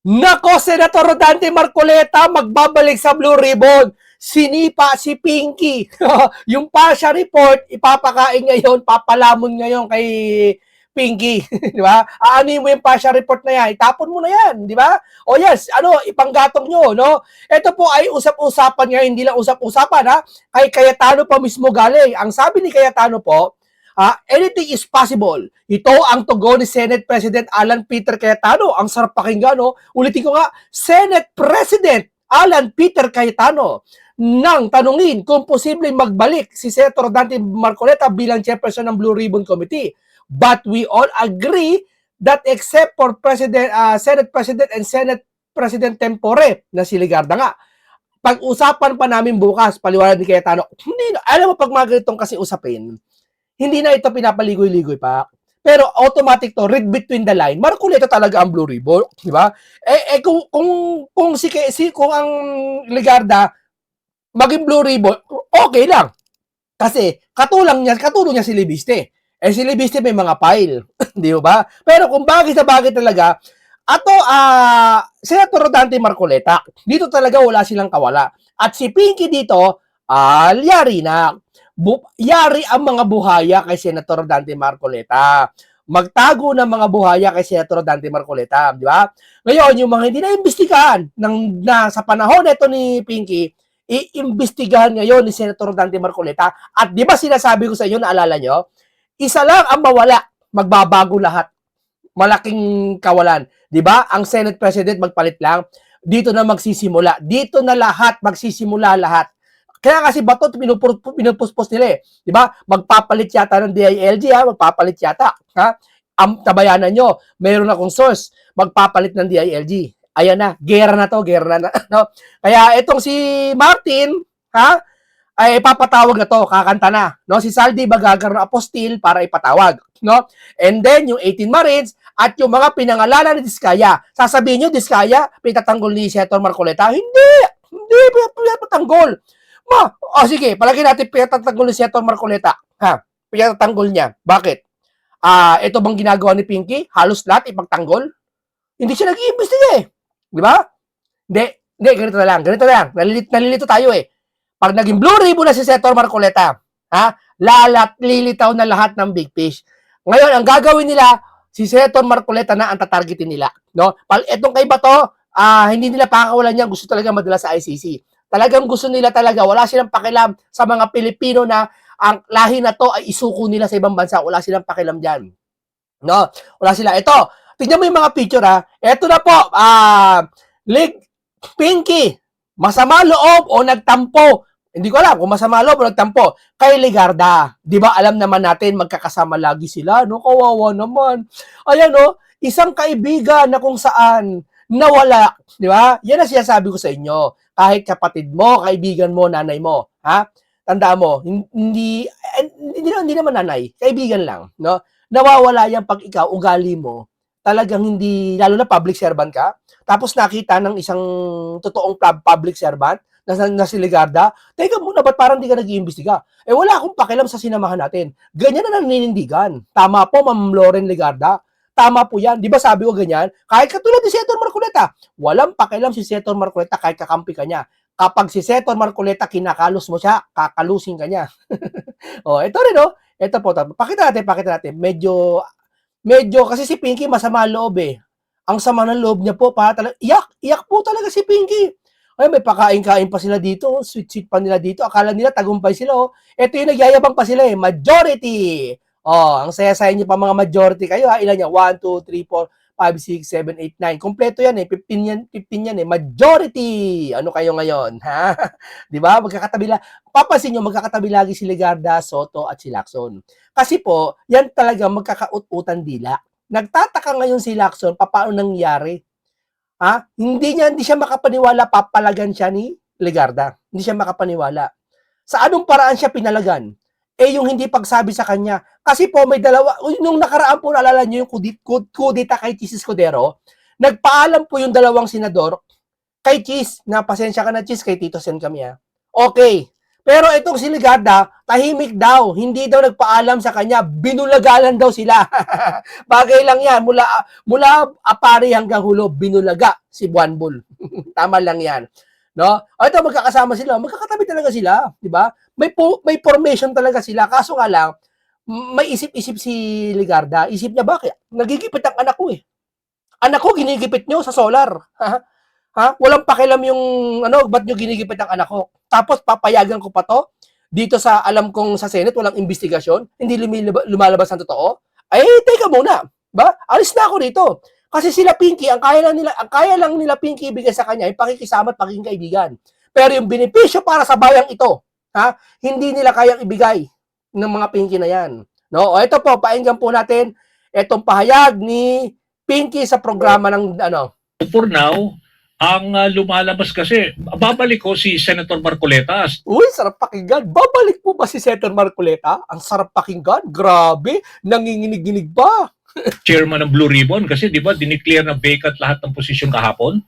Nako, Senator Dante Marcoleta, magbabalik sa Blue Ribbon. Sinipa si Pinky. Yung PASA report, ipapakain ngayon, papalamon ngayon kay Pinky. Di ba? Aanin mo yung PASA report na yan, itapon mo na yan. Di ba? O yes, ipanggatong nyo, no? Ito po ay usap-usapan ngayon, hindi lang usap-usapan, ha? Kay Cayetano pa mismo galing. Ang sabi ni Cayetano po, anything is possible. Ito ang tugon ni Senate President Alan Peter Cayetano. Ang sarap pakinggan, no? Ulitin ko nga, Senate President Alan Peter Cayetano nang tanungin kung posibleng magbalik si Senator Dante Marcoleta bilang chairperson ng Blue Ribbon Committee. But we all agree that except for Senate President and Senate President Tempore na si Ligarda nga, pag-usapan pa namin bukas, paliwanag ni Cayetano, hindi, alam mo pag mga ganitong kasi usapin, hindi na ito pinapaligoy-ligoy pa. Pero automatic to, read between the line. Marcoleta talaga ang Blue Ribbon, di ba? Kung ang Ligarda maging Blue Ribbon, okay lang. Kasi katulong niya si Libiste. Si Libiste may mga file, di ba? Pero kung bagay sa bagay talaga, Senator Dante Marcoleta, dito talaga wala silang kawala. At si Pinky dito, yari na. Yari ang mga buhaya kay Senator Dante Marcoleta. Magtago ng mga buhaya kay Senator Dante Marcoleta, di ba? Ngayon, yung mga hindi na-imbestigahan sa panahon nito ni Pinky, iimbestigahan ngayon ni Senator Dante Marcoleta. At di ba sinasabi ko sa inyo, naalala nyo, isa lang ang mawala, magbabago lahat. Malaking kawalan. Di ba? Ang Senate President magpalit lang. Dito na magsisimula. Dito na lahat, magsisimula lahat. Kaya kasi bato, pinupuspos nila eh. Di ba? Magpapalit yata ng DILG, ha? Magpapalit yata. Ha? Tabayanan nyo, mayroon akong source, magpapalit ng DILG. Ayan na, gera na to, gera na. No? Kaya itong si Martin, ha? Ay papatawag na to, kakanta na. No? Si Saldi magagaroon ng apostil para ipatawag. No? And then, yung 18 Marines at yung mga pinangalanan ni Diskaya. Sasabihin nyo, Diskaya, pinatanggol ni Senator Marcoleta? Hindi, pinatanggol. Sige, palagi natin pinatanggol ni Senator Marcoleta. Ha? Pinatanggol niya. Bakit? Ito bang ginagawa ni Pinky? Halos lahat ipagtanggol? Hindi siya nag-iimbestiga eh. Di ba? Hindi, ganito na lang. Nalilito tayo eh. Pag naging Blue Ribbon na si Senator Marcoleta, lilitaw na lahat ng big fish. Ngayon, ang gagawin nila, si Senator Marcoleta na ang tatargetin nila. No? Etong kay Bato, hindi nila pakakawalan niya, gusto talaga madala sa ICC. Talagang gusto nila talaga, wala silang pakialam sa mga Pilipino na ang lahi na to ay isuko nila sa ibang bansa. Wala silang pakialam dyan. No? Wala sila. Ito, tignan mo yung mga picture ha. Ito na po, Pinky, masama loob o nagtampo. Hindi ko alam kung masama loob o nagtampo kay Ligarda. Di ba alam naman natin magkakasama lagi sila, no? Kawawa naman. Ayan, no? Isang kaibigan na kung saan nawala, di ba? Yan ang sinasabi ko sa inyo. Kahit kapatid mo, kaibigan mo, nanay mo, ha? Tandaan mo, hindi naman nanay, kaibigan lang, no? Nawawala yan pag ikaw, ugali mo, talagang hindi, lalo na public servant ka, tapos nakita ng isang totoong public servant, na si Ligarda, teka muna, ba't parang di ka nag-iimbestiga? Wala akong pakialam sa sinamahan natin. Ganyan na naninindigan. Tama po, Ma'am Lauren Ligarda. Tama po yan. Di ba sabi ko ganyan? Kahit katulad ni Senator Marcoleta, walang pakialam si Senator Marcoleta kahit kakampi ka niya. Kapag si Senator Marcoleta kinakalos mo siya, kakalusin ka niya. Ito rin, no? Ito po, pakita natin. Medyo, kasi si Pinky masama loob eh. Ang sama ng loob niya po, iyak po talaga si Pinky. Ay, may pakain-kain pa sila dito, sweet-sweet pa nila dito. Akala nila tagumpay sila, oh. Ito yung nagyayabang pa sila eh, majority. Ang saya-saya niyo pa mga majority kayo, ha. Ilan yan? 1, 2, 3, 4, 5, 6, 7, 8, 9. Kompleto yan eh, 15 yan eh, majority. Ano kayo ngayon, ha? Di ba? Papansin niyo, magkakatabi lagi si Ligarda, Soto, at si Lacson. Kasi po, yan talaga magkakaut-utan dila. Nagtataka ngayon si Lacson, paano nangyari? Hindi siya makapaniwala, papalagan siya ni Ligarda. Hindi siya makapaniwala. Sa anong paraan siya pinalagan? Yung hindi pagsabi sa kanya. Kasi po may dalawa, nung nakaraan po, naalala niyo yung kudita kay Chis Escudero, nagpaalam po yung dalawang senador kay Chis, na pasensya ka na Chis, kay Tito Sen kami Okay, Pero itong si Ligarda, tahimik daw. Hindi daw nagpaalam sa kanya. Binulagalan daw sila. Bagay lang yan. Mula apari hanggang hulo, binulaga si Buanbul. Tama lang yan. No? O ito, magkakasama sila. Magkakatabi talaga sila. Di ba? May formation talaga sila. Kaso nga lang, may isip-isip si Ligarda. Isip niya, bakit? Nagigipit ang anak ko eh. Anak ko, ginigipit nyo sa solar. Ha? Walang pakialam yung, ba't nyo ginigipit ang anak ko? Tapos, papayagan ko pa to? Dito sa, alam kong sa Senate, walang investigasyon? Hindi lumalabas ng totoo? Ay, teka muna. Ba? Alis na ako dito. Kasi sila Pinky, ang kaya lang nila Pinky ibigay sa kanya, yung pakikisama at pagiging kaibigan. Pero yung benepisyo para sa bayang ito, hindi nila kayang ibigay ng mga Pinky na yan. No? O ito po, painggan po natin itong pahayag ni Pinky sa programa ng For now, ang lumalabas kasi, babalik ko si Senator Marcoleta. Uy, sarap pakinggan. Babalik po ba si Senator Marcoleta? Ang sarap pakinggan. Grabe, nanginginig-ginig ba? Chairman ng Blue Ribbon kasi di ba dineclare na vacant lahat ng posisyon kahapon?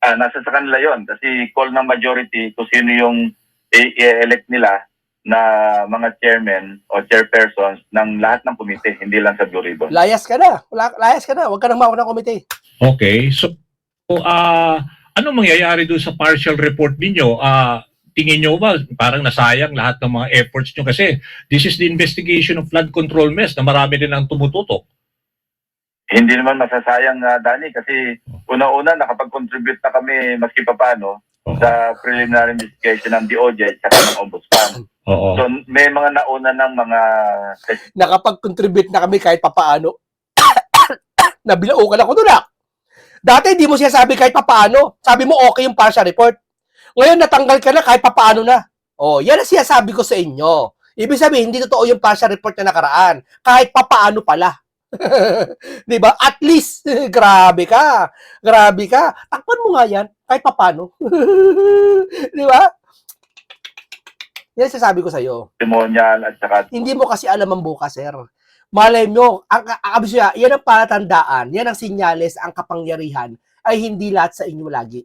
Nasa sa kanila yon kasi call ng majority kung sino yung i-elect nila na mga chairman o chairpersons ng lahat ng komite, hindi lang sa Blue Ribbon. Layas ka na. Layas ka na. Huwag ka nang mawag ng komite. Okay, so ano mangyayari doon sa partial report ninyo? Tingin nyo ba parang nasayang lahat ng mga efforts nyo kasi this is the investigation of flood control mess na marami din ang tumututok. Hindi naman masasayang, Danny, kasi una-una nakapag-contribute na kami maski pa paano sa preliminary investigation ng DOJ at ng Ombudsman. Oo. So may mga nauna ng mga Nakapag-contribute na kami kahit papaano. Nabilaukan ako doon Dati hindi mo siya sabi kahit papaano. Sabi mo okay yung partial report. Ngayon natanggal ka na kahit papaano na. Oh, yan ang sinasabi ko sa inyo. Ibig sabihin, hindi totoo yung partial report na nakaraan. Kahit papaano pala. 'Di ba? At least, grabe ka. Grabe ka. Takpan mo nga yan kahit papaano. 'Di ba? Yan sinasabi ko sa iyo. testimonial at saka Hindi mo kasi alam ang bukas, sir. Malay mo, yan ang palatandaan, yan ang sinyales, ang kapangyarihan ay hindi lahat sa inyo lagi.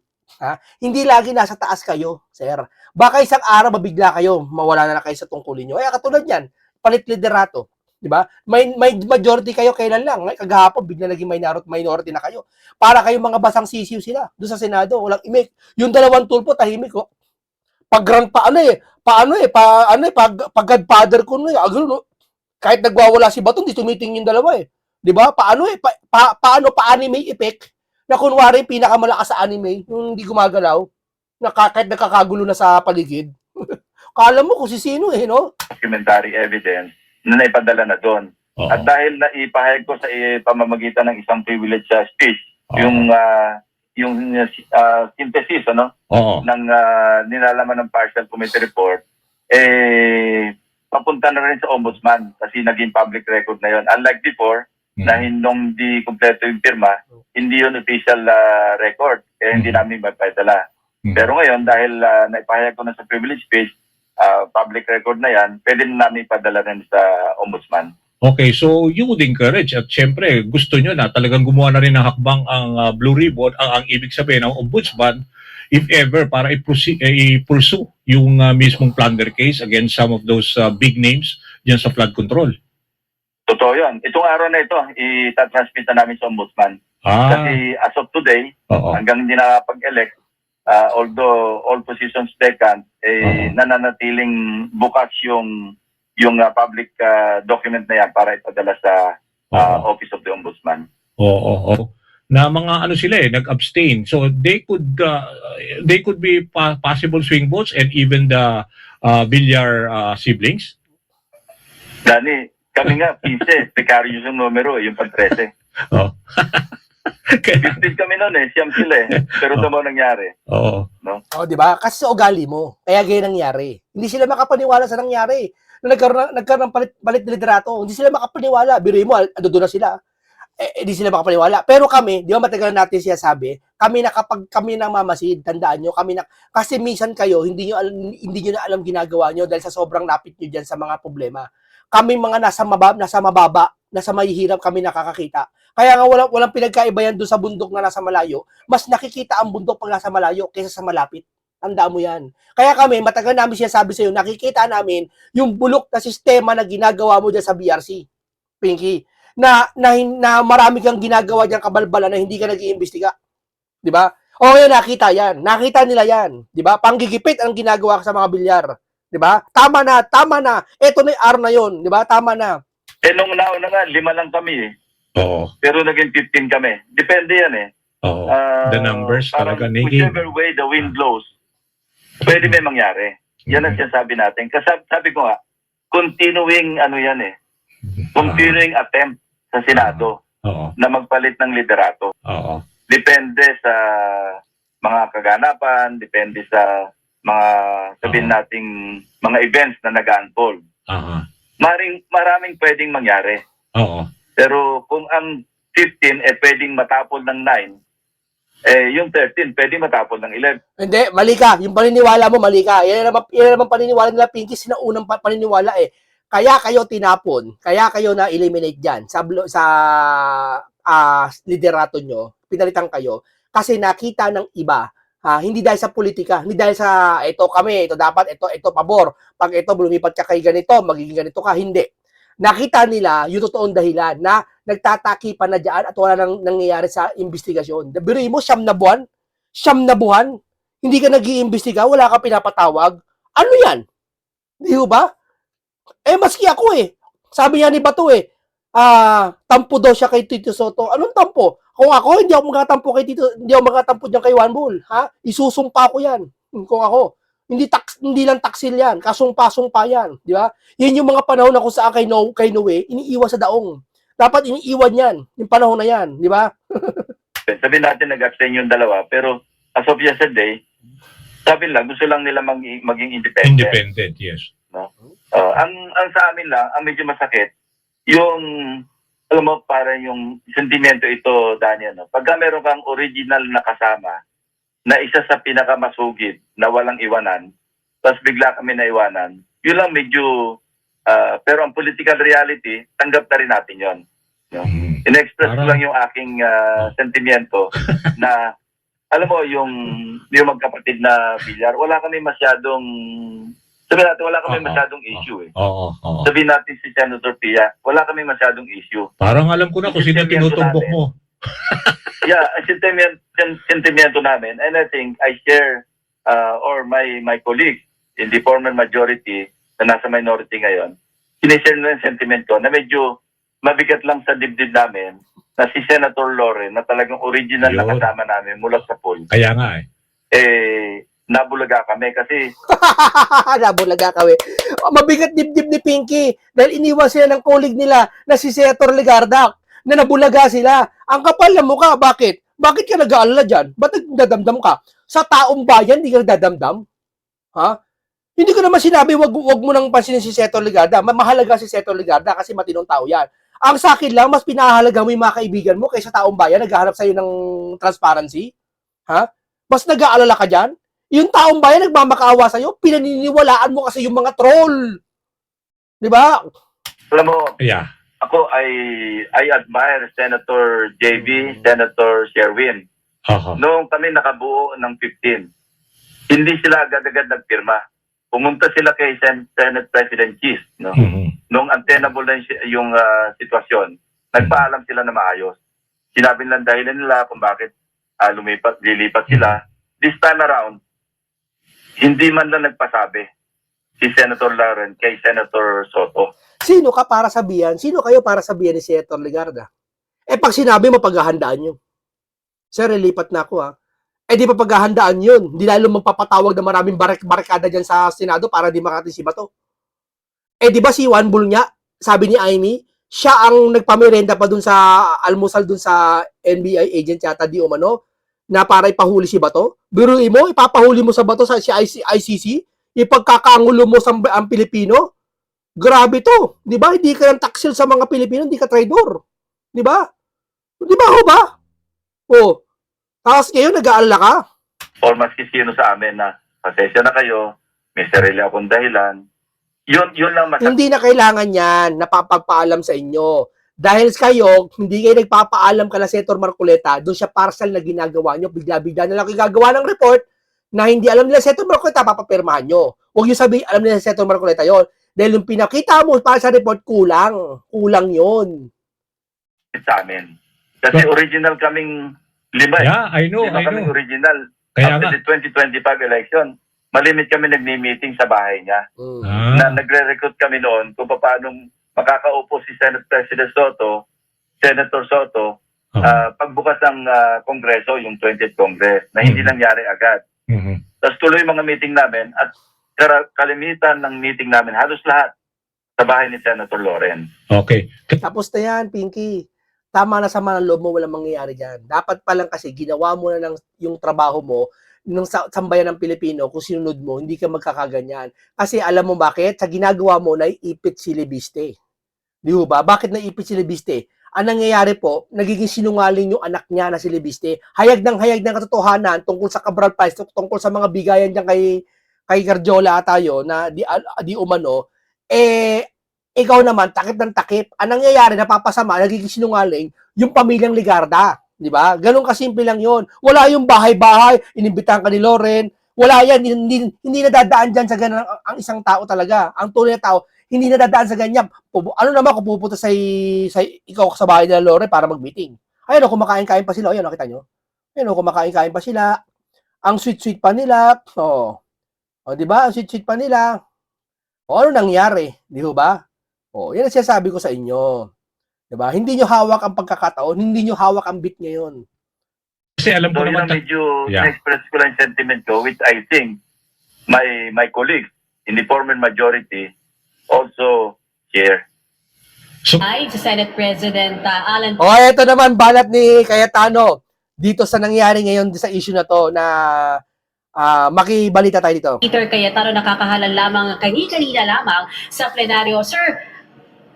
Hindi lagi nasa taas kayo, sir. Baka isang araw mabigla kayo, mawala na kayo sa tungkulin nyo. Kaya katulad yan, palit liderato. Di ba? May majority kayo kailan lang. Kagahapon, bigla naging minority na kayo. Para kayong mga basang sisiw sila. Doon sa Senado, walang imik. Yung dalawang tulpo, tahimik ko. Pag godfather ko kahit nagwawala si Baton, di tumitingin yung dalawa Di ba? Paano pa-anime effect na kunwari pinakamalakas sa anime, yung hindi gumagalaw, na kahit nagkakagulo na sa paligid. Kala mo kung si sino no? documentary evidence na naipadala na doon. Oo. At dahil naipahayag ko sa pamamagitan ng isang privilege speech, Oo. yung synthesis Oo. ng nilalaman ng partial committee report, papunta na rin sa Ombudsman kasi naging public record na yon. Unlike before, na nung di kumpleto yung pirma, hindi yun official record, kaya hindi namin mapapadala. Pero ngayon, dahil naipahayag ko na sa privilege speech, public record na yan, pwede na namin ipadala rin sa Ombudsman. Okay, so you would encourage at syempre gusto nyo na talagang gumawa na rin ng hakbang ang Blue Ribbon, ang ibig sabihin ng Ombudsman, if ever, para i-pursue yung mismong plunder case against some of those big names dyan sa flood control. Totoo yun. Itong araw na ito, itatransmit na namin sa Ombudsman. Kasi as of today, hanggang hindi nakapag-elect, although all positions vacant, nananatiling bukas yung public document na yan para ipadala sa Office of the Ombudsman. Oo. Na mga sila nag-abstain. So they could be possible swing votes and even the Villar siblings. Dani, kami nga, 15, precarious yung numero, yung pag-13. Oh. 15 kami noon siyam sila Pero ito mo nangyari. Oo. No? Di ba? Kasi sa ugali mo. Kaya ganyan nangyari. Hindi sila makapaniwala sa nangyari. Nung nagkaroon ng palit liderato, hindi sila makapaniwala. Biruin mo, doon na sila. Hindi sila makapaniwala. Pero kami, di ba matagal natin siya sabi, kapag kami nang mamasid, tandaan nyo, kasi minsan kayo, hindi nyo na alam ginagawa nyo dahil sa sobrang lapit nyo dyan sa mga problema. Kami mga nasa mababa, nasa mahihirap kami nakakakita. Kaya nga walang pinagkaiba yan doon sa bundok na nasa malayo. Mas nakikita ang bundok pag nasa malayo kaysa sa malapit. Tandaan mo yan. Kaya kami, matagal namin sinasabi sa'yo, nakikita namin yung bulok na sistema na ginagawa mo dyan sa BRC, Pinky. Na marami kang ginagawa dyan kabalbala na hindi ka nag-iimbestiga. Di ba? O ngayon, nakita yan. Nakita nila yan. Di ba? Panggigipit ang ginagawa sa mga bilyar. Di ba? Tama na, tama na. Ito na yung araw na yun. Di ba? Tama na. Nung nauna nga, 5 lang kami eh. Oo. Pero naging 15 kami. Depende yan eh. Oo. The numbers talaga, parang Nigel. whichever way the wind blows, pwede may mangyari. Yan ang sinasabi natin. Kasi sabi ko nga, continuing yan eh. Continuing attempt sa Senado Oo. na magpalit ng liderato. Oo. Depende sa mga kaganapan, depende sa mga sabihin nating mga events na nag-unfold. Aha. Maraming pwedeng mangyari. Oo. Pero kung ang 15 pwedeng matapol ng 9, yung 13 pwedeng matapol ng 11. Hindi, mali ka. Yung paniniwala mo, mali ka. Yan naman paniniwala nila, Pinky, sinaunang paniniwala eh. Kaya kayo tinapon, kaya kayo na-eliminate dyan sa liderato nyo, pinalitan kayo, kasi nakita ng iba, hindi dahil sa politika, hindi dahil sa ito kami, ito dapat, ito pabor. Pag ito lumipat ka kay ganito, magiging ganito ka, hindi. Nakita nila yung totoong dahilan na nagtataki pa na dyan at wala nang nangyayari sa investigasyon. Biruin mo, 9 na buwan, hindi ka nag-iimbestiga, wala ka pinapatawag. Ano yan? Di ba? Maski ako sabi niya ni Bato tampo daw siya kay Tito Soto. Anong tampo? Kung ako, hindi ako magatampo kay Tito, hindi ako magatampo diyan kay Juan Bull, isusumpa ko yan. Kung ako, hindi lang taksil yan, kasumpa-sumpa yan, di ba? Yan yung mga panahon na kung saan kay Noe, iniiwan sa daong. Dapat iniiwan yan, yung panahon na yan, di ba? Sabihin natin nag-abstain yung dalawa, pero as of yesterday, sabi lang, gusto lang nila maging independent. Independent, yes. No? Ang sa amin lang, ang medyo masakit, yung, alam mo, para yung sentimento ito, Daniel, no? Pagka meron kang original na kasama, na isa sa pinakamasugid na walang iwanan, tapos bigla kami na iwanan, yun lang medyo, pero ang political reality, tanggap na rin natin yun. No? In-express ko lang yung aking sentimento na, alam mo, yung magkapatid na bilyar, wala kami masyadong, sabihin natin, wala kami masyadong issue eh. Oo. Sabihin natin si Senator Pia, wala kami masyadong issue. Parang alam ko na kung sino tinutumbok mo. Yeah, sentimento namin, and I think I share or my colleagues in the former majority na nasa minority ngayon, sinishare nila yung sentiment ko na medyo mabigat lang sa dibdib namin na si Senator Loren na talagang original na kasama namin mula sa poll. Kaya nga Nabulaga kami kasi nabulaga kami. Mabigat dibdib ni Pinky dahil iniwan sila ng colleague nila na si Senator Legarda na nabulaga sila. Ang kapal na mukha, bakit? Bakit ka nag-aalala dyan? Ba't nagdadamdam ka? Sa taong bayan, hindi ka nagdadamdam? Hindi ko naman sinabi, wag mo nang pansinin si Senator Legarda. Mahalaga si Senator Legarda kasi matinong tao yan. Ang sa akin lang, mas pinahalaga mo yung mga kaibigan mo kaysa taong bayan, naghahanap sa'yo ng transparency. Mas nag-aalala ka dyan? Yung taong bayan nagmamakaawa sa'yo, pinaniniwalaan mo kasi yung mga troll. Di ba? Alam mo, yeah. Ako, I admire Senator JB, Senator Sherwin. Noong kami nakabuo ng 15, hindi sila agad-agad nagpirma. Pumunta sila kay Senate President Cheese. No? Noong untenable na yung sitwasyon, nagpaalam sila na maayos. Sinabi nilang dahilan nila kung bakit lilipat sila. This time around, hindi man lang nagpasabi si Senator Loren kay Senator Soto. Sino ka para sabihan? Sino kayo para sabihan ni Senator Legarda? Pag sinabi mo, paghahandaan nyo. Sir, lipat na ako di pa paghahandaan yun. Hindi lalo magpapatawag na maraming barikada dyan sa Senado para di makati si Bato. Di ba si Juan Bull nga, sabi ni Amy, siya ang nagpamirenda pa dun sa almusal dun sa NBI agent yata di umano, na para ipahuli si Bato. Biruin mo, ipapahuli mo sa Bato sa ICC, ipagkakaangulo mo sa ang Pilipino. Grabe to, 'di ba? Hindi ka nang taksil sa mga Pilipino, hindi ka traidor. 'Di ba? 'Di ba ho ba? Tapos ngayon nag-aalala ka? Or maski sino sa amin na pasensya na kayo, may sarili akong dahilan. Yun lang masakit. Hindi na kailangan yan, napapagpaalam sa inyo. Dahil kayo, hindi kayo nagpapaalam kala Senator Marcoleta, doon siya parcel na ginagawa nyo, bigla-bigla na lang gagawa ng report, na hindi alam nila Senator Marcoleta, papapirmahan nyo. Huwag nyo sabihin, alam nila Senator Marcoleta yon. Dahil yung pinakita mo para sa report, kulang. Kulang yon. Sa amin. Kasi original kaming 5. Yeah, I know, Lima I kaming know. original. Kaya After nga. the 2025 election, malimit kami nagmi-meeting sa bahay niya. Ah. Na nagre-recruit kami noon kung paano makakaupo si Senate President Soto, Senator Soto, pagbukas ng Kongreso, yung 20th Congress, na hindi nangyari agad. Tapos tuloy mga meeting namin at kalimitan ng meeting namin, halos lahat sa bahay ni Senator Loren. Okay. Tapos na yan, Pinky. Tama na sa mga loob mo, walang mangyayari dyan. Dapat pa lang kasi ginawa mo na yung trabaho mo ng sambayan ng Pilipino, kung sinunod mo, hindi ka magkakaganyan. Kasi alam mo bakit? Sa ginagawa mo, naiipit si Libiste. Di ba? Bakit naiipit si Libiste? Ang nangyayari po, nagiging sinungaling yung anak niya na si Libiste. Hayag ng katotohanan tungkol sa Cabral Price, tungkol sa mga bigayan dyan kay Garjola tayo na di umano, ikaw naman, takip ng takip. Ang nangyayari, napapasama, nagiging sinungaling, yung pamilyang Ligarda. Di ba? Ganun kasimple lang yon. Wala yung bahay-bahay, inimbitahan ka ni Loren. Wala yan. Hindi nadadaan dyan sa ganun ang isang tao talaga. Ang tunay na tao, hindi nadadaan sa ganyan. Ano naman kung pupunta sa ikaw sa bahay nila Loren para mag-meeting? Ayun, kumakain-kain pa sila. Ayun, nakita nyo? Ayun, kumakain-kain pa sila. Ang sweet-sweet pa nila. O, di ba? Ang sweet-sweet pa nila. O, ano nangyari? Di ba? O, yan ang sinasabi ko sa inyo. Diba? Hindi nyo hawak ang pagkakataon, hindi nyo hawak ang bit ngayon. Kasi alam ko So, naman... medyo na-express ko lang sentiment ko, which I think my colleagues in the former majority also share. So, ay, si Senate President Alan. O, ito naman, balat ni Cayetano dito sa nangyari ngayon sa issue na to na makibalita tayo dito. Peter Cayetano nakakahalal lamang kanina lamang sa plenaryo. Sir,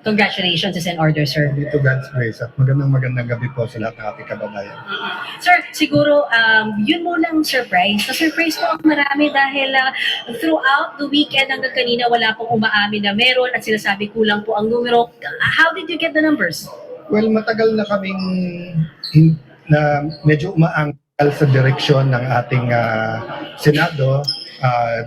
congratulations is in order, sir. Dito God's grace at magandang gabi po sa lahat ng ating kababayan. Sir, siguro yun munang surprise. Na-surprise po ako marami dahil throughout the weekend hanggang kanina wala pong umaamin na meron at sinasabi kulang po ang numero. How did you get the numbers? Well, matagal na kaming na medyo umaangkal sa direksyon ng ating Senado.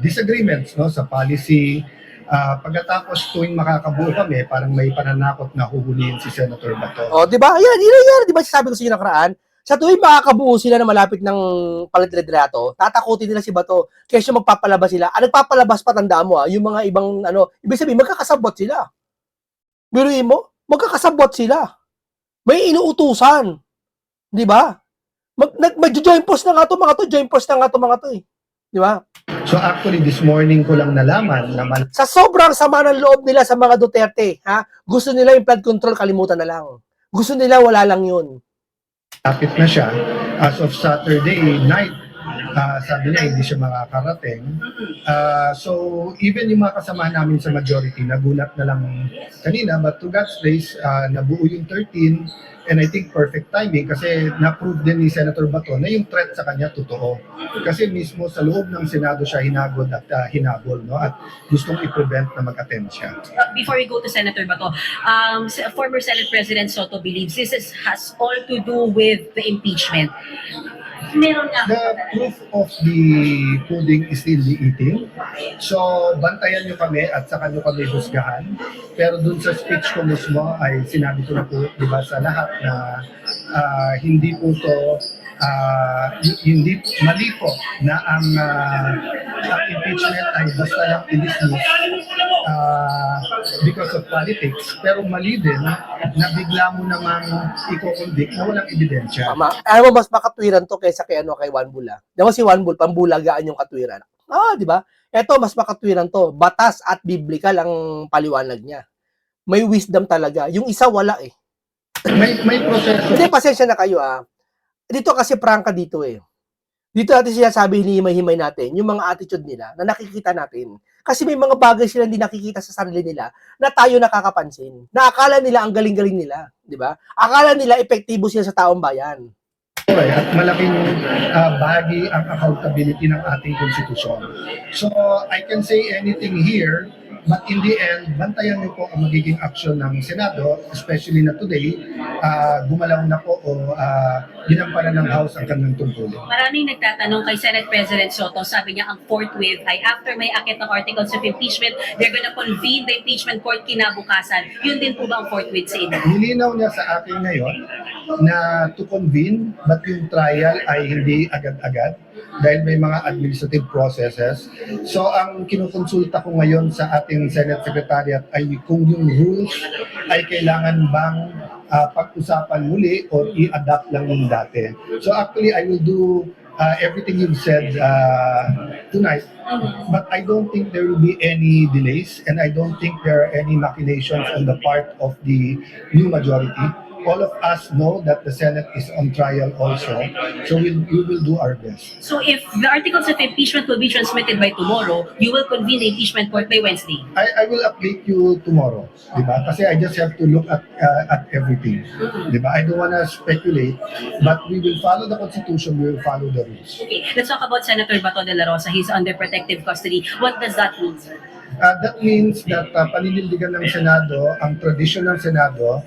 Disagreements no sa policy. Pagkatapos tuwing makakabuo kami, parang may pananakot na huhulihin si Senator Bato. O, di ba? Ayan, di ba sabi ko sa inyo nakaraan? Sa tuwing makakabuo sila na malapit ng palitretrato, tatakutin nila si Bato. Kaya siya magpapalabas sila. Nagpapalabas pa, tandaan mo yung mga ibang, ibig sabihin, magkakasabot sila. Biruin mo, magkakasabot sila. May inuutusan. Di ba? Mag-join post na nga to, mga to. Join post na nga to, mga to eh. Di ba? So actually, this morning ko lang nalaman na sa sobrang sama ng loob nila sa mga Duterte, gusto nila yung flood control, kalimutan na lang. Gusto nila, wala lang yun. malapit na siya. As of Saturday night, sabi niya hindi siya makakarating. So even yung mga kasama namin sa majority, nagulat na lang kanina, but to God's grace, nabuo yung 13, and I think perfect timing kasi na-prove din ni Senator Bato na yung threat sa kanya totoo. Kasi mismo sa loob ng Senado siya hinagod at hinabol, no? At gustong i-prevent na mag-attend siya. Before we go to Senator Bato, former Senate President Soto believes this has all to do with the impeachment. Meron nga. The proof of the pudding is still the eating. So, bantayan nyo kami at saka nyo kami husgahan. Pero dun sa speech ko mismo ay sinabi ko na po, di ba, sa lahat na hindi po to, hindi mali po na ang impeachment ay basta lang i-dismiss because of politics. Pero mali din na bigla mo namang i-convict na walang ebidensya. Tama. Alam mo, mas makatwiran to kaysa kay Juan Bula. Di ba si Juan Bula, pambulagaan yung katwiran. Di ba? Eto, mas makatwiran to. Batas at biblical ang paliwanag niya. May wisdom talaga. Yung isa, wala eh. May proseso. Hindi, pasensya na kayo Dito kasi prangka dito eh. Dito natin sinasabi, hinihimay-himay natin yung mga attitude nila na nakikita natin. Kasi may mga bagay sila hindi nakikita sa sarili nila na tayo nakakapansin. Na akala nila ang galing-galing nila. Di ba? Akala nila epektibo sila sa taong bayan. At malaking bahagi ang accountability ng ating konstitusyon. So, I can say anything here, But in the end, bantayan niyo po ang magiging aksyon ng Senado, especially na today, gumalaw na po o ginampanan ng House ang kanilang tungkulin. Maraming nagtatanong kay Senate President Soto, sabi niya ang forthwith ay after may akit ng articles of impeachment, they're gonna convene the impeachment court kinabukasan. Yun din po ba ang forthwith sa inyo? Nilinaw niya sa akin ngayon na to convene but yung trial ay hindi agad-agad dahil may mga administrative processes. So ang kinukonsulta ko ngayon sa ating Senate Secretariat ay kung yung rules ay kailangan bang pag-usapan muli o i-adapt lang yung dati. So actually I will do everything you've said tonight, but I don't think there will be any delays and I don't think there are any machinations on the part of the new majority. All of us know that the Senate is on trial also, so we will do our best. So if the articles of impeachment will be transmitted by tomorrow, you will convene the impeachment court by Wednesday? I will update you tomorrow, di ba? Kasi I just have to look at everything, di ba? I don't wanna speculate, but we will follow the Constitution, we will follow the rules. Okay, let's talk about Senator Bato de la Rosa. He's under protective custody. What does that mean, sir? That means that paninindigan ng Senado, ang tradition ng Senado,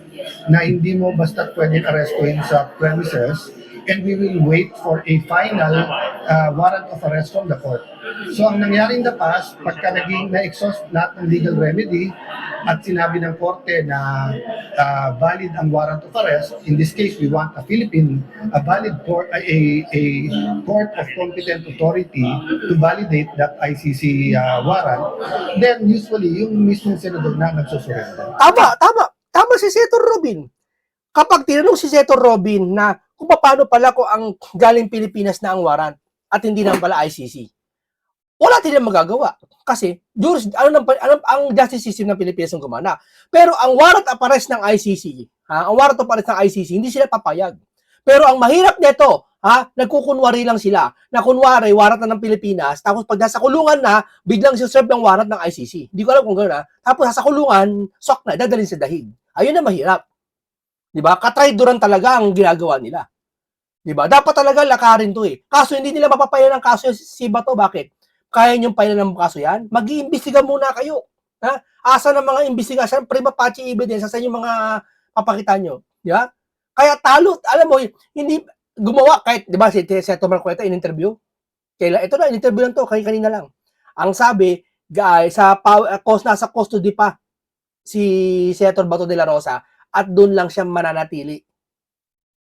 na hindi mo basta pwedeng arestuhin sa premises and we will wait for a final warrant of arrest from the court. So ang nangyari in the past, pagka na-exhaust lahat ng legal remedy at sinabi ng korte na valid ang warrant of arrest, in this case we want a valid court, a court of competent authority to validate that ICC warrant, then usually yung mismong senador na nagsusurrender. Tama si Senator Robin. Kapag tinanong si Senator Robin na kung paano pala ko ang galing Pilipinas na ang warrant at hindi naman pala ICC, wala tayong magagawa. Kasi ang justice system ng Pilipinas ang gumana. Pero ang warrant of arrest ng ICC, ang warrant of arrest ng ICC, hindi sila papayag. Pero ang mahirap nito, nagkukunwari lang sila. Na kunwari, warrant na ng Pilipinas, tapos pag nasa kulungan na, biglang siserve ng warrant ng ICC. Hindi ko alam kung gano'n. Tapos nasa kulungan, sok na, dadalhin sa dahig. Ayun na mahirap. Diba? Katraidoran talaga ang ginagawa nila. Diba? Dapat talaga lakarin to eh. Kaso hindi nila mapapayan ng kaso si Bato. Bakit? Kaya niyong payanan ng kaso yan? Mag-iimbestiga muna kayo. Asa ng mga investigasyon, prima facie evidence, asa yung mga papakita nyo. Diba? Kaya talo, alam mo, hindi gumawa kahit, di ba, si Senator Marcoleta in-interview? Ito na, in-interview lang to, kanina lang. Ang sabi, guys, nasa custody pa si Senator Bato de la Rosa at doon lang siya mananatili.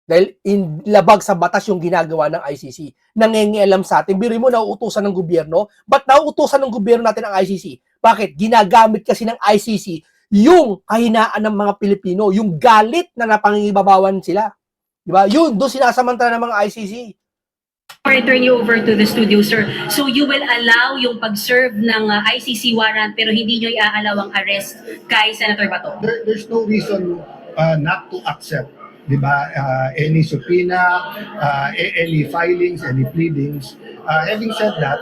Dahil labag sa batas yung ginagawa ng ICC. Nangingialam sa atin. Biro mo, nauutusan ng gobyerno. Ba't nauutusan ng gobyerno natin ang ICC? Bakit? Ginagamit kasi ng ICC yung kahinaan ng mga Pilipino, yung galit na napangingibabawan sila. Diba? Yun, doon sinasamantala ng mga ICC. I turn you over to the studio, sir. So you will allow yung pag-serve ng ICC warrant pero hindi nyo i-allow ang arrest kay Senator Bato? There's no reason not to accept, di ba, any subpoena, any filings, any pleadings. Having said that,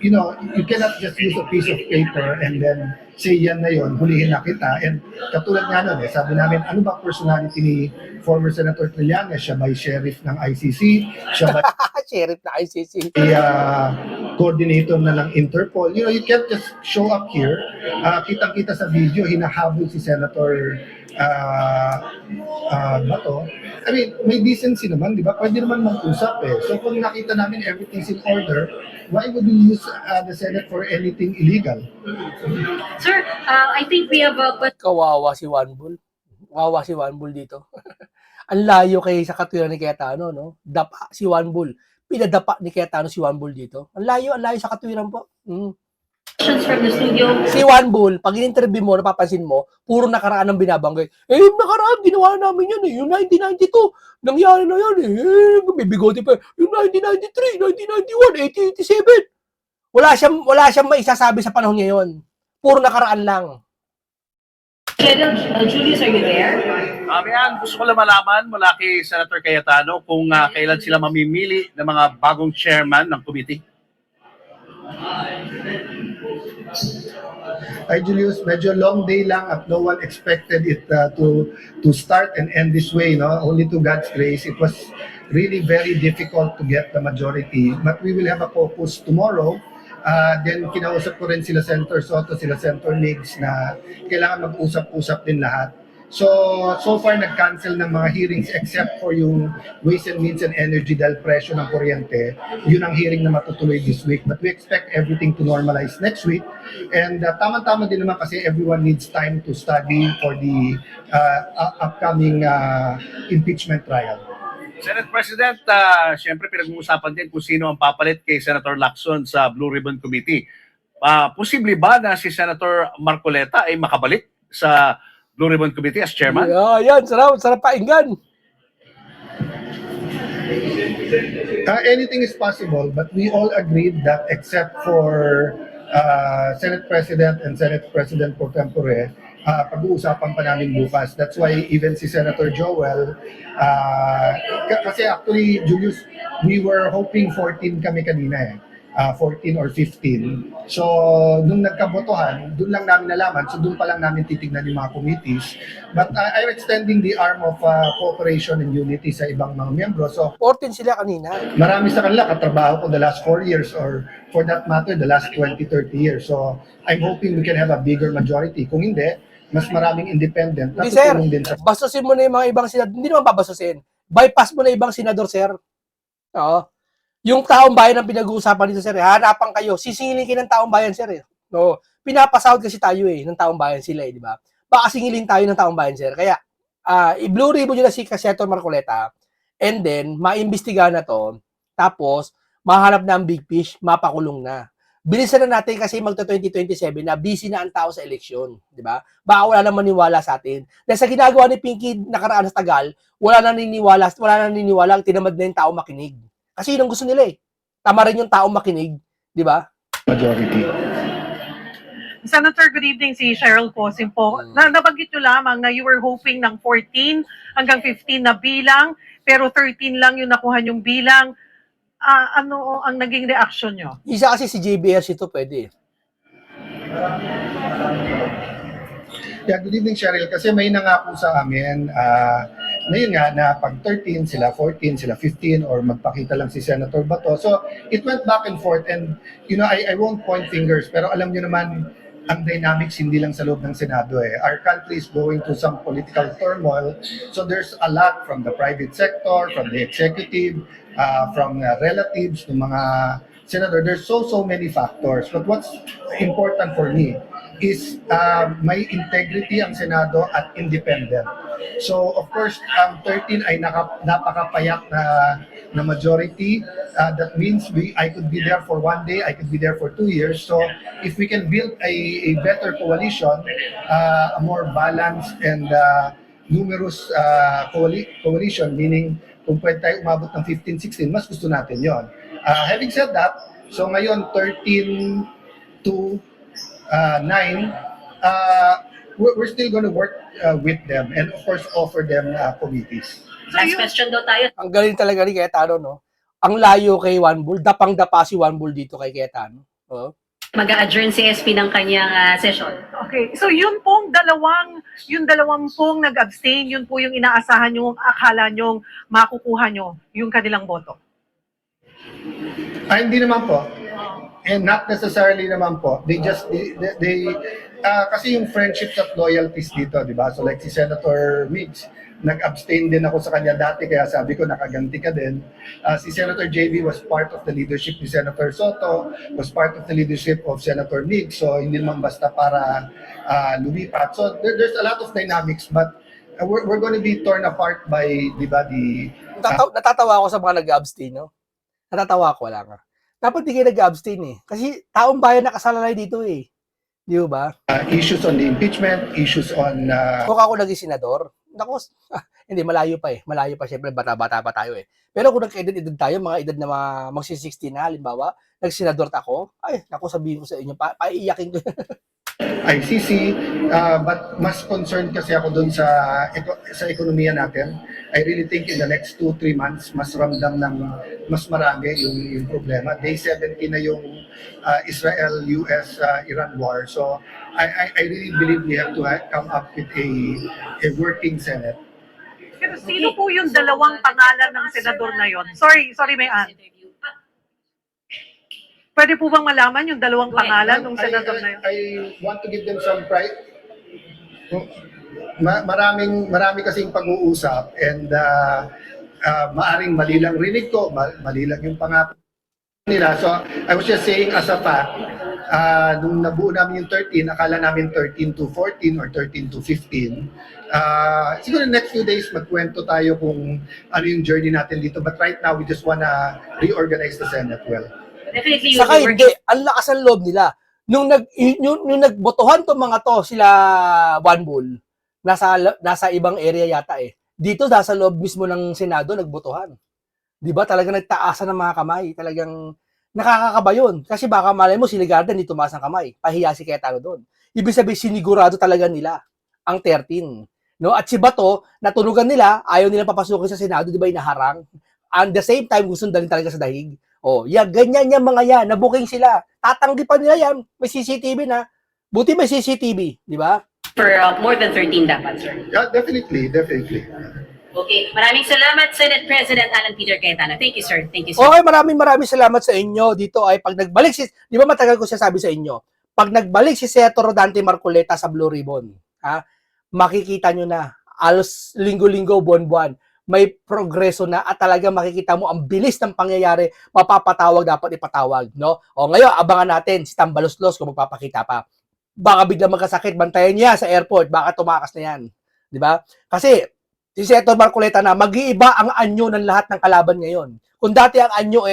you know, you cannot just use a piece of paper and then say yan na yun, hulihin na kita. And katulad nga nun, sabi namin, ano ba personality ni former Senator Trillanes? Siya may sheriff ng ICC, siya may Sheriff na ICC. coordinator na ng Interpol. You know, you can't just show up here. Kitang-kita sa video, hinahabol si Senator Bato. I mean, may decency naman, di ba? Pwede naman mag-usap eh. So kung nakita namin everything's in order, why would we use the Senate for anything illegal? Sir, I think we have a Kawawa si Juan Bull. Kawawa si Juan Bull dito. Ang layo kay sa katwiran ni Cayetano, no? Dapa si Juan Bull. Pinadapa ni Cayetano si Juan Bull dito. Ang layo sa katwiran po. questions from the studio. Si Juan Bull, pag in-interview mo, napapansin mo, puro nakaraan ng binabanggay. Yung nakaraan, ginawa namin yan eh. Yung 1992, nangyari na yan eh. May bigote pa. Yung 1993, 1991, 1887. Wala siyang maisasabi sa panahon ngayon. Puro nakaraan lang. Julius, are you there? Yan, gusto ko lang malaman mula kay Senator Cayetano kung kailan sila mamimili ng mga bagong chairman ng committee. Hi Julius, medyo long day lang at no one expected it to start and end this way, no? Only to God's grace. It was really very difficult to get the majority, but we will have a caucus tomorrow Then kinausap ko rin sila Senator Soto, sila Senator Migs na kailangan mag-usap-usap din lahat. So far nag-cancel ng mga hearings except for yung Ways and Means and Energy dahil presyo ng kuryente. Yun ang hearing na matutuloy this week. But we expect everything to normalize next week. And tama-tama din naman kasi everyone needs time to study for the upcoming impeachment trial. Senate President, siyempre pinag-uusapan din kung sino ang papalit kay Senator Lacson sa Blue Ribbon Committee. Posible ba na si Senator Marcoleta ay makabalik sa Blue Ribbon Committee as chairman? Yan, sarap pakinggan. Anything is possible, but we all agreed that except for Senate President and Senate President pro tempore, pag-uusapan pa namin bukas. That's why even si Senator Joel, kasi actually, Julius, we were hoping 14 kami kanina 14 or 15. So, nung nagkabotohan, doon lang namin nalaman. So, doon pa lang namin titignan yung mga committees. But I'm extending the arm of cooperation and unity sa ibang mga miyembro. So, 14 sila kanina. marami sa kanila katrabaho ko the last 4 years or for that matter, the last 20, 30 years. So, I'm hoping we can have a bigger majority. Kung hindi, mas maraming independent na Hindi, sir. tutulong din sa Bastusin mo na yung mga ibang senador. Hindi naman babastusin. Bypass mo na ibang senador, sir. Oo. Yung taong bayan ang pinag-uusapan dito, sir. Hanapan kayo. Sisingilin kayo ng taong bayan, sir. No. Pinapasahod kasi tayo ng taong bayan sila, di ba? Baka singilin tayo ng taong bayan, sir. Kaya, i-blue ribbon nyo na si Senator Marcoleta and then, maimbestiga na to. Tapos, mahanap na ang big fish, mapakulong na. Bilisan na natin kasi magto-2027 na busy na ang tao sa eleksyon, di ba? Baka wala nang maniwala sa atin. Dahil sa ginagawa ni Pinky nakaraan sa Tagal, wala nang naniniwala ang tinamad na yung tao makinig. Kasi yun ang gusto nila Tama rin yung tao makinig, di ba? majority. Senator, good evening, si Cheryl Cosim po. Nabanggit nyo lamang na you were hoping ng 14 hanggang 15 na bilang, pero 13 lang yung nakuha yung bilang. Ano ang naging reaction nyo? Isa kasi si JBS ito pwede. Yeah, good evening, Cheryl. Kasi may nangako sa amin na yun nga, na pag 13, sila 14, sila 15, or magpakita lang si Senator Bato. So, it went back and forth. And, you know, I won't point fingers, pero alam nyo naman, ang dynamics hindi lang sa loob ng Senado Our country is going through some political turmoil. So, there's a lot from the private sector, from the executive, from relatives, ng mga senador. There's so many factors. But what's important for me is may integrity ang Senado at independent. So, of course, ang 13 ay napakapayat na majority. That means I could be there for 1 day, I could be there for 2 years. So, if we can build a better coalition, a more balanced and numerous coalition, meaning kung pwede tayo umabot ng 15, 16, mas gusto natin yon. Having said that, so ngayon 13 to 9, we're still going to work with them and of course offer them committees. Last question daw tayo. Ang galing talaga ni Cayetano, no? Ang layo kay Juan Bull, dapang-dapa si Juan Bull dito kay Cayetano. Mag-a-adjourn si SP ng kanyang session. Okay, so yung dalawang pong nag-abstain, yun po yung inaasahan yung akala nyong makukuha nyo, yung kanilang boto. Hindi naman po. And not necessarily naman po. They kasi yung friendships at loyalties dito, di ba? So like si Senator Migs, nag-abstain din ako sa kanya dati, kaya sabi ko nakaganti ka din. Si Senator JV was part of the leadership ni Senator Soto, was part of the leadership of Senator Migs, so hindi naman basta para lumipat. So there's a lot of dynamics, but we're going to be torn apart by, di ba, Natatawa ako sa mga nag-abstain, no? Natatawa ako, wala nga. Dapat di kayo nag-abstain Kasi taong bayan nakasalalay dito Di ba? issues on the impeachment, issues on Kung ako naging senador, naku, hindi, malayo pa Malayo pa, syempre, bata-bata pa tayo Pero kung nagka-edad tayo, mga edad na magsi-16 na, halimbawa, nag-senador ako, ay, naku, sabihin ko sa inyo, paiiyakin ko. ICC, but mas concerned kasi ako dun sa ekonomiya natin. I really think in the next 2-3 months, mas ramdam ng mas marami yung problema. Day 70 na yung Israel-US Iran war. So I really believe we have to come up with a working Senate. Pero sino po yung dalawang pangalan ng senador na yon? Sorry, Mayan. Pwede po bang malaman yung dalawang pangalan ng Ma'am, senador na yun? I want to give them some pride. Marami kasing pag-uusap and maaring mali lang rinig ko, mali lang yung pangako nila. So I was just saying as a fact, nung nabuo namin yung 13, akala namin 13 to 14 or 13 to 15. Siguro next few days magkwento tayo kung ano yung journey natin dito. But right now, we just wanna reorganize the Senate well. Definitely, Saka hindi, ang lakas ng loob nila. Nung nagbotohan tong mga to, sila One Bull, nasa ibang area yata eh. Dito, nasa loob mismo ng Senado, nagbotohan. Di ba? Talagang nagtaasan ng mga kamay. Talagang nakakakaba yun. Kasi baka malay mo, si Ligarda hindi tumaas ng kamay. Pahiya si Cayetano doon. Ibig sabihin, sinigurado talaga nila ang 13. No? At si Bato, natunugan nila, ayaw nilang papasukin sa Senado, di ba, inaharang. At the same time, gusto dalhin talaga sa dahig. Oh, ganyan yung mga yan, nabuking sila. Tatanggi pa nila yan. May CCTV na. Buti may CCTV, di ba? For more than 13 dapat, sir. Yeah, definitely. Okay, maraming salamat, Senate President Alan Peter Cayetano. Thank you, sir. Thank you, sir. Okay, maraming salamat sa inyo. Dito ay pag nagbalik di ba matagal ko siya sabi sa inyo, pag nagbalik si Senator Dante Marcoleta sa Blue Ribbon, makikita nyo na, alos linggo-linggo, buwan-buwan, may progreso na at talaga makikita mo ang bilis ng pangyayari, mapapatawag dapat ipatawag, no? O ngayon, abangan natin si Tambaloslos kung magpapakita pa. Baka biglang magkasakit, bantayan niya sa airport, baka tumakas na yan. Di ba? Kasi, si Senator Marcoleta na, mag-iiba ang anyo ng lahat ng kalaban ngayon. Kung dati ang anyo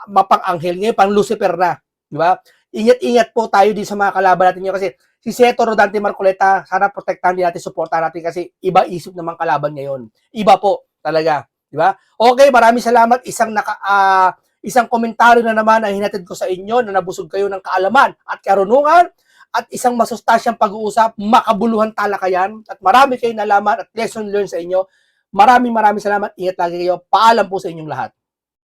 mapang-anghel, ngayon pang Lucifer na. Di ba? Ingat-ingat po tayo din sa mga kalaban natin ngayon kasi si Senator Dante Marcoleta, sana protektahan din natin, supportahan natin kasi iba isip naman kalaban ngayon. Iba po talaga. Di ba? Okay, maraming salamat. Isang komentaryo na naman ang hinatid ko sa inyo na nabusog kayo ng kaalaman at karunungan at isang masustansyang pag-uusap, makabuluhan talakayan at marami kayong nalaman at lesson learned sa inyo. Maraming salamat. Ingat lagi kayo. Paalam po sa inyong lahat.